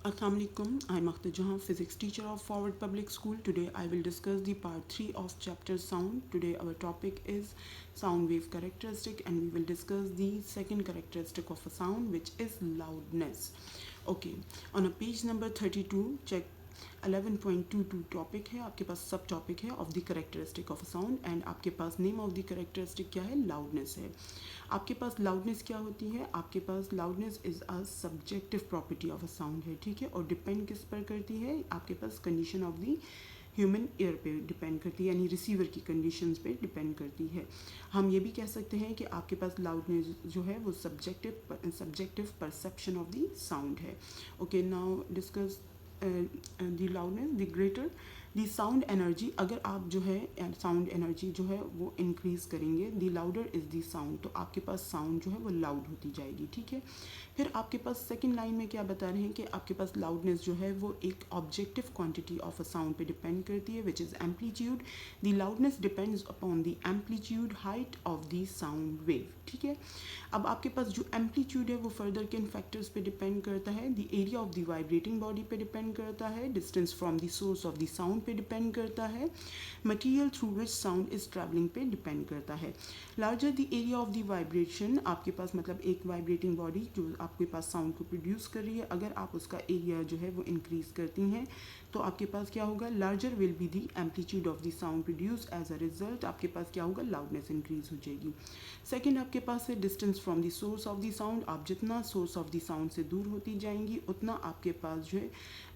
Assalamu alaikum. I'm Akhtar Jahan, physics teacher of Forward Public School. Today I will discuss the part 3 of chapter sound. Today our topic is sound wave characteristic, and we will discuss the second characteristic of a sound, which is loudness. Okay, on a page number 32, check 11.22 topic है आपके पास, सब topic है of the characteristic of a sound, and आपके पास name of the characteristic क्या है, loudness है। आपके पास लाउडनेस क्या होती है, आपके पास loudness is a subjective property of a sound है, ठीक है, और डिपेंड किस पर करती है, आपके पास condition of the human ear पे डिपेंड करती है, यानी रिसीवर की कंडीशंस पे डिपेंड करती है। हम ये भी कह सकते हैं कि आपके पास लाउडनेस जो है वो subjective perception of the sound है। Okay, now discuss the loudness, the greater the sound energy. अगर आप जो है साउंड एनर्जी जो है वो इंक्रीज़ करेंगे, दी लाउडर इज़ दी साउंड, तो आपके पास साउंड जो है वो लाउड होती जाएगी, ठीक है। फिर आपके पास सेकंड लाइन में क्या बता रहे हैं कि आपके पास लाउडनेस जो है वो एक objective quantity of a sound पे डिपेंड करती है, which is amplitude. The loudness depends upon the amplitude height of the sound wave, ठीक है। अब आपके पास जो एम्पलीट्यूड है वो फर्दर किन फैक्टर्स पे डिपेंड करता है, the area of the vibrating body पे डिपेंड करता है, distance from the source of the sound पे डिपेंड करता है, material through which sound is travelling पे डिपेंड करता है। Larger the area of the vibration, आपके पास मतलब एक वाइब्रेटिंग बॉडी जो आपके पास साउंड को प्रोड्यूस कर रही है, अगर आप उसका एरिया जो है वो इंक्रीज करती हैं तो आपके पास क्या होगा, larger will be the amplitude of the sound produce, as a result आपके पास क्या होगा, लाउडनेस इंक्रीज हो जाएगी। सेकेंड आपके पास है distance from the source of the sound, आप जितना सोर्स ऑफ द साउंड से दूर होती जाएंगी उतना आपके पास जो है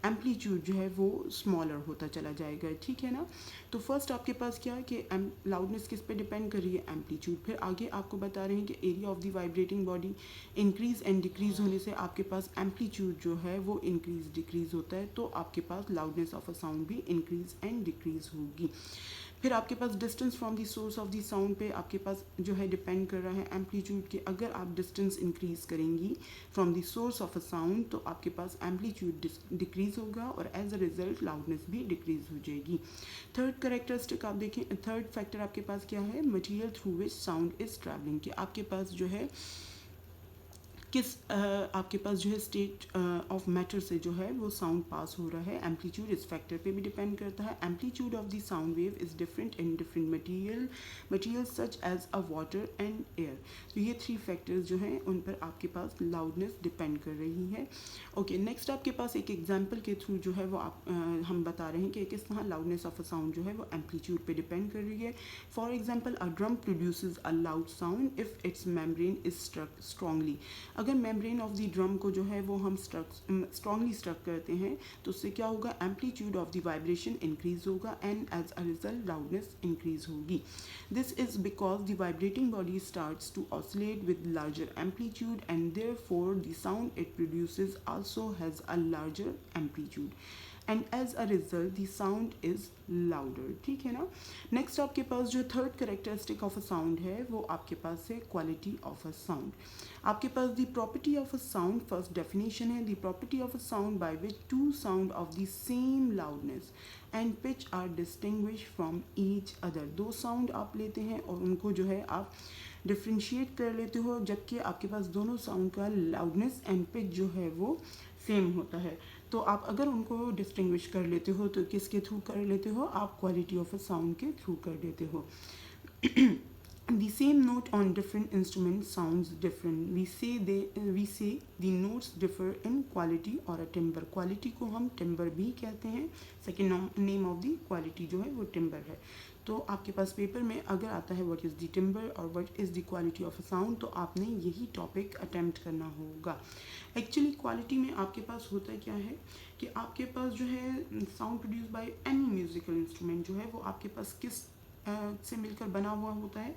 एम्पलीट्यूड जो है वो स्मॉलर होता चला जाएगा, ठीक है ना। तो फर्स्ट आपके पास क्या है कि लाउडनेस किस पे डिपेंड कर रही है, एम्पलीट्यूड। फिर आगे आपको बता रहे हैं कि area of the vibrating body increase and decrease होने से आपके पास एम्पलीट्यूड जो है वो इंक्रीज डिक्रीज होता है, तो आपके पास लाउडनेस ऑफ अ साउंड भी इंक्रीज एंड डिक्रीज होगी। फिर आपके पास distance from the source of the sound पे आपके पास जो है डिपेंड कर रहा है एम्पलीट्यूड के, अगर आप डिस्टेंस इंक्रीज करेंगी from the source of a sound तो आपके पास एम्पलीट्यूड डिक्रीज होगा और एज अ रिजल्ट लाउडनेस भी डिक्रीज हो जाएगी। थर्ड करेक्टरिस्टिक आप देखें, थर्ड फैक्टर आपके पास क्या है, material through which sound is travelling, कि आपके पास जो है किस आपके पास जो है स्टेट ऑफ मैटर से जो है वो साउंड पास हो रहा है, एम्पलीट्यूड इस फैक्टर पे भी डिपेंड करता है। Amplitude of the sound wave is different in different material such as a water and air. तो ये थ्री फैक्टर्स जो हैं उन पर आपके पास लाउडनेस डिपेंड कर रही है। ओके, नेक्स्ट आपके पास एक एग्जाम्पल के थ्रू जो है वो हम बता रहे हैं कि किस तरह लाउडनेस ऑफ अ साउंड जो है वो एम्पलीट्यूड पे डिपेंड कर रही है। For example, a drum produces a loud sound if its membrane is struck strongly. अगर मेम्ब्रेन ऑफ द ड्रम को जो है वो हम स्ट्रांगली स्ट्रक करते हैं तो उससे क्या होगा, amplitude of the vibration increase होगा and as a result loudness increase होगी। This is because the vibrating body starts to oscillate with larger amplitude and therefore the sound it produces also has a larger amplitude and as a result the sound is louder, ठीक है ना। Next आपके पास जो third characteristic of a sound है वो आपके पास है क्वालिटी ऑफ अ साउंड। आपके पास the property of a sound, first definition है, the property of a sound by which two sound of the same loudness and pitch are distinguish from each other. दो sound आप लेते हैं और उनको जो है आप डिफ्रेंशिएट कर लेते हो, जबकि आपके पास दोनों साउंड का लाउडनेस एंड पिच जो है वो सेम होता है। तो आप अगर उनको डिस्टिंग्विश कर लेते हो तो किसके थ्रू कर लेते हो, आप क्वालिटी ऑफ अ साउंड के थ्रू कर लेते हो। The same note on different instruments sounds different. We say the notes differ in quality or a timbre. Quality को हम timbre भी कहते हैं। Second name of the quality जो है वो timbre है। तो आपके पास पेपर में अगर आता है what is the timbre और what is the quality of a sound, तो आपने यही टॉपिक अटेम्प्ट करना होगा। एक्चुअली क्वालिटी में आपके पास होता क्या है कि आपके पास जो है sound produce by any musical instrument जो है वो आपके पास किस से मिलकर बना हुआ होता है,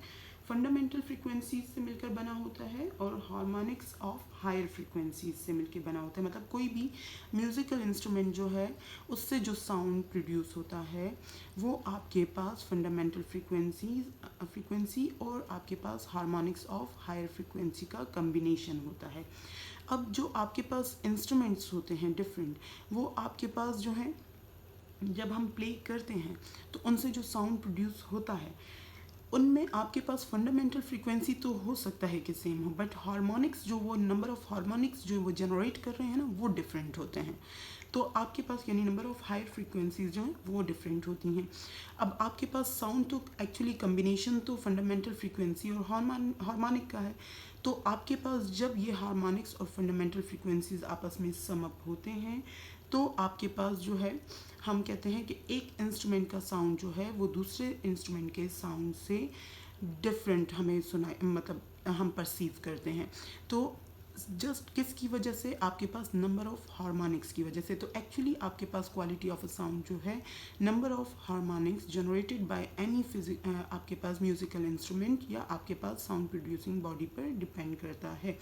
फंडामेंटल फ्रीक्वेंसीज से मिलकर बना होता है और हार्मोनिक्स ऑफ हायर फ्रीक्वेंसीज से मिलकर बना होता है। मतलब कोई भी म्यूज़िकल इंस्ट्रूमेंट जो है उससे जो साउंड प्रोड्यूस होता है वो आपके पास फंडामेंटल फ्रीक्वेंसी और आपके पास हार्मोनिक्स ऑफ हायर फ्रीक्वेंसी का कम्बिनेशन होता है। अब जो आपके पास इंस्ट्रूमेंट्स होते हैं डिफरेंट, वो आपके पास जो है जब हम प्ले करते हैं तो उनसे जो साउंड प्रोड्यूस होता है उनमें आपके पास फंडामेंटल फ्रीक्वेंसी तो हो सकता है कि सेम हो, बट हार्मोनिक्स जो वो नंबर ऑफ हार्मोनिक्स जो वो जनरेट कर रहे हैं ना वो डिफरेंट होते हैं। तो आपके पास यानी नंबर ऑफ हायर फ्रीक्वेंसीज जो हैं वो डिफरेंट होती हैं। अब आपके पास साउंड तो एक्चुअली कम्बिनेशन तो फंडामेंटल फ्रीक्वेंसी और हार्मोनिक का है। तो आपके पास जब ये हार्मोनिक्स और फंडामेंटल फ्रीक्वेंसीज आपस में सम अप होते हैं तो आपके पास जो है हम कहते हैं कि एक इंस्ट्रूमेंट का साउंड जो है वो दूसरे इंस्ट्रूमेंट के साउंड से डिफरेंट हमें सुनाई मतलब हम परसीव करते हैं। तो जस्ट किसकी वजह से, आपके पास नंबर ऑफ हार्मोनिक्स की वजह से। तो एक्चुअली आपके पास क्वालिटी ऑफ अ साउंड जो है number of harmonics generated by any आपके पास म्यूजिकल इंस्ट्रूमेंट या आपके पास साउंड प्रोड्यूसिंग बॉडी पर डिपेंड करता है।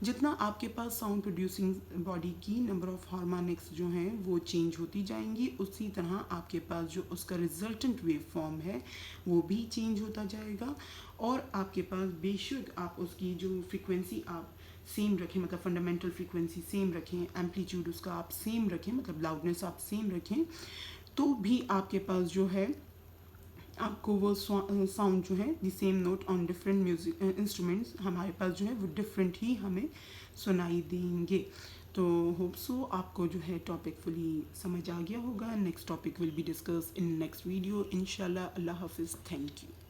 जितना आपके पास साउंड प्रोड्यूसिंग बॉडी की नंबर ऑफ हार्मोनिक्स जो हैं वो चेंज होती जाएंगी, उसी तरह आपके पास जो उसका रिजल्टेंट वेव फॉर्म है वो भी चेंज होता जाएगा। और आपके पास बेशक आप उसकी जो फ्रीक्वेंसी आप सेम रखें, मतलब फंडामेंटल फ्रीक्वेंसी सेम रखें, एम्पलीट्यूड उसका आप सेम रखें, मतलब लाउडनेस आप सेम रखें, तो भी आपके पास जो है आपको वो साउंड जो है the same note on different music instruments हमारे पास जो है वो डिफरेंट ही हमें सुनाई देंगे। तो होप सो आपको जो है टॉपिक फुली समझ आ गया होगा। Next topic will be discuss in next video इंशाल्लाह। अल्लाह हाफिज़, थैंक यू।